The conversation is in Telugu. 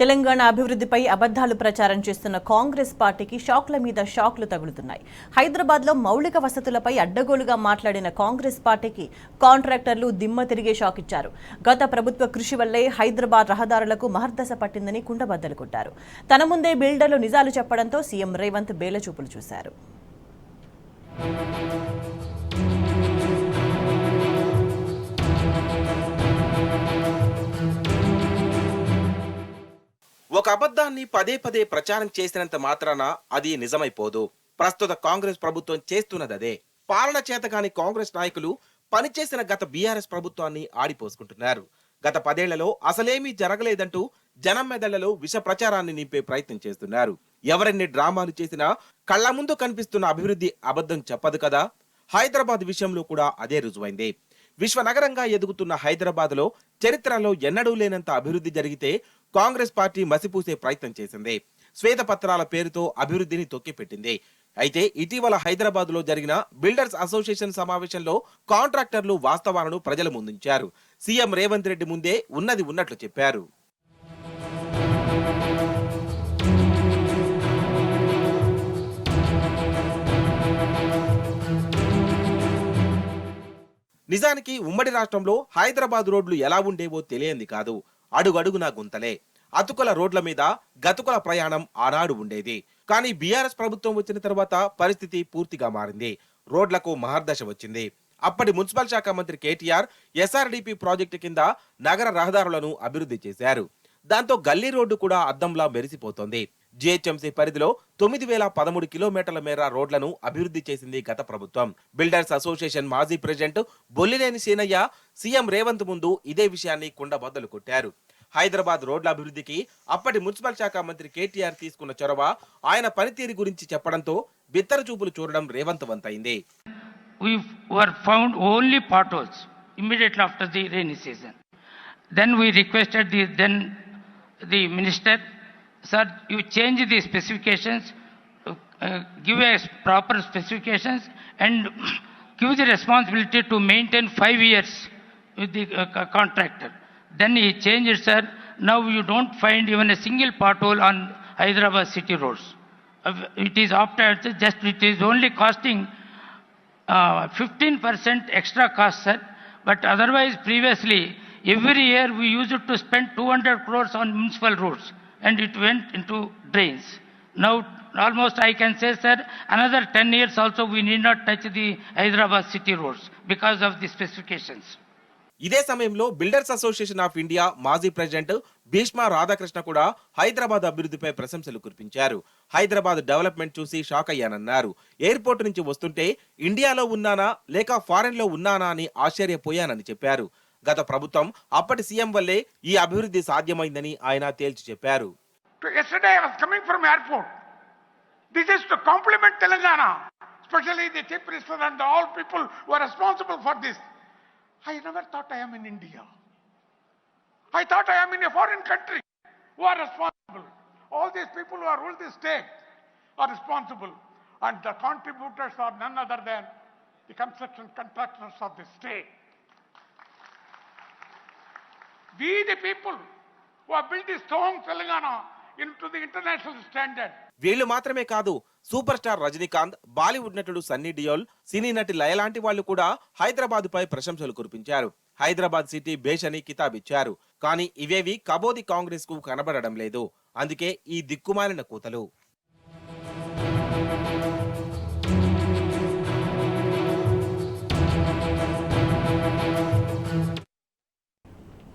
తెలంగాణ అభివృద్ధిపై అబద్ధాలు ప్రచారం చేస్తున్న కాంగ్రెస్ పార్టీకి షాక్ల మీద షాక్లు తగులుతున్నాయి. హైదరాబాద్లో మౌలిక వసతులపై అడ్డగోలుగా మాట్లాడిన కాంగ్రెస్ పార్టీకి కాంట్రాక్టర్లు దిమ్మ తిరిగే షాక్ ఇచ్చారు. గత ప్రభుత్వ కృషి వల్లే హైదరాబాద్ రహదారులకు మహర్దశ పట్టిందని కుండబద్దలు కొట్టారు. తన ముందే బిల్డర్లు నిజాలు చెప్పడంతో సీఎం రేవంత్ బేలచూపులు చూశారు. ఒక అబద్ధాన్ని పదే పదే ప్రచారం చేసినంత మాత్రాన అది నిజమైపోదు. ప్రస్తుత కాంగ్రెస్ ప్రభుత్వం చేస్తున్నదే. పాలన చేతగాని కాంగ్రెస్ నాయకులు పనిచేసిన గత బీఆర్ఎస్ ప్రభుత్వాన్ని ఆడిపోసుకుంటున్నారు. గత 10 ఏళ్లలో అసలేమీ జరగలేదంటూ జనం మెదళ్లలో విష ప్రచారాన్ని నింపే ప్రయత్నం చేస్తున్నారు. ఎవరెన్ని డ్రామాలు చేసినా కళ్ల ముందు కనిపిస్తున్న అభివృద్ధి అబద్ధం చెప్పదు కదా. హైదరాబాద్ విషయంలో కూడా అదే రుజువైంది. విశ్వనగరంగా ఎదుగుతున్న హైదరాబాద్ లో చరిత్రలో ఎన్నడూ లేనంత అభివృద్ధి జరిగితే కాంగ్రెస్ పార్టీ మసిపూసే ప్రయత్నం చేసింది. శ్వేతపత్రాల పేరుతో అభివృద్ధిని తొక్కిపెట్టింది. అయితే ఇటీవల హైదరాబాద్ లో జరిగిన బిల్డర్స్ అసోసియేషన్ సమావేశంలో కాంట్రాక్టర్లు వాస్తవాలను ప్రజల ముందుంచారు. సీఎం రేవంత్ రెడ్డి ముందే ఉన్నది ఉన్నట్లు చెప్పారు. నిజానికి ఉమ్మడి రాష్ట్రంలో హైదరాబాద్ రోడ్లు ఎలా ఉండేవో తెలియంది కాదు. అడుగడుగునా గుంతలే. అతుకుల రోడ్ల మీద గతుకుల ప్రయాణం ఆనాడు ఉండేది. కానీ బీఆర్ఎస్ ప్రభుత్వం వచ్చిన తర్వాత పరిస్థితి పూర్తిగా మారింది. రోడ్లకు మహర్దశ వచ్చింది. అప్పటి మున్సిపల్ శాఖ మంత్రి కేటీఆర్ ఎస్ఆర్డీపీ ప్రాజెక్టు కింద నగర రహదారులను అభివృద్ధి చేశారు. దాంతో గల్లీ రోడ్డు కూడా అద్దంలా మెరిసిపోతోంది. జీహెచ్ఎంసీ పరిధిలో 9,013 కిలోమీటర్ల మేర రోడ్లను అభివృద్ధి చేసింది గత ప్రభుత్వం. బిల్డర్స్ అసోసియేషన్ మాజీ ప్రెసిడెంట్ బొల్లినేని సీనయ్య సీఎం రేవంత్ ముందు ఇదే విషయాన్ని కుండబద్దలు కొట్టారు. హైదరాబాద్ రోడ్ల అభివృద్ధికి అప్పటి మున్సిపల్ శాఖ మంత్రి కేటీఆర్ తీసుకున్న చొరవ, ఆయన పనితీరు గురించి చెప్పడంతో బిత్తర చూపులు చూడడం Revanth వంతైంది. We were found only potholes immediately after the rainy season. Then we requested the minister, sir, you change the specifications, give us proper specifications and give the responsibility to maintain 5 years with the contractor. Then he changed it, sir. Now you don't find even a single pothole on Hyderabad city roads. It is after it is only costing 15% extra cost, sir. But otherwise, previously, every year we used to spend 200 crores on municipal roads and it went into drains. Now, almost I can say, sir, another 10 years also we need not touch the Hyderabad city roads because of the specifications. ఇదే సమయంలో బిల్డర్స్ అసోసియేషన్ ఆఫ్ ఇండియా మాజీ ప్రెసిడెంట్ భీష్మ రాధాకృష్ణ కూడా హైదరాబాద్ అభివృద్ధిపై ప్రశంసలు కురిపించారు. హైదరాబాద్ డెవలప్మెంట్ చూసి షాక్ అయ్యానన్నారు. ఎయిర్పోర్ట్ నుంచి వస్తుంటే ఇండియాలో ఉన్నానా లేక ఫారెన్ లో ఉన్నానా అని ఆశ్చర్యపోయానని చెప్పారు. గత ప్రభుత్వం అప్పటి సీఎం వల్లే ఈ అభివృద్ధి సాధ్యమైందని ఆయన తేల్చి చెప్పారు. Yesterday I was coming from airport. This is to compliment Telangana, especially the Chief Minister and all people who are responsible for this. I never thought I am in India. I thought I am in a foreign country. Who are responsible? All these people who are ruled this state are responsible, and the contributors are none other than the construction contractors of the state. We the people who have built this strong Telangana into the international standard. వీళ్ళు మాత్రమే కాదు, సూపర్ స్టార్ రజనీకాంత్, బాలీవుడ్ నటుడు సన్నీ డియోల్, సినీ నటి లయ లాంటి వాళ్ళు కూడా హైదరాబాద్ పై ప్రశంసలు కురిపించారు. హైదరాబాద్ సిటీ బేష్ అని కితాబిచ్చారు. కానీ ఇవేవి కబోది కాంగ్రెస్ కు కనబడడం లేదు. అందుకే ఈ దిక్కుమాలిన కూతలు.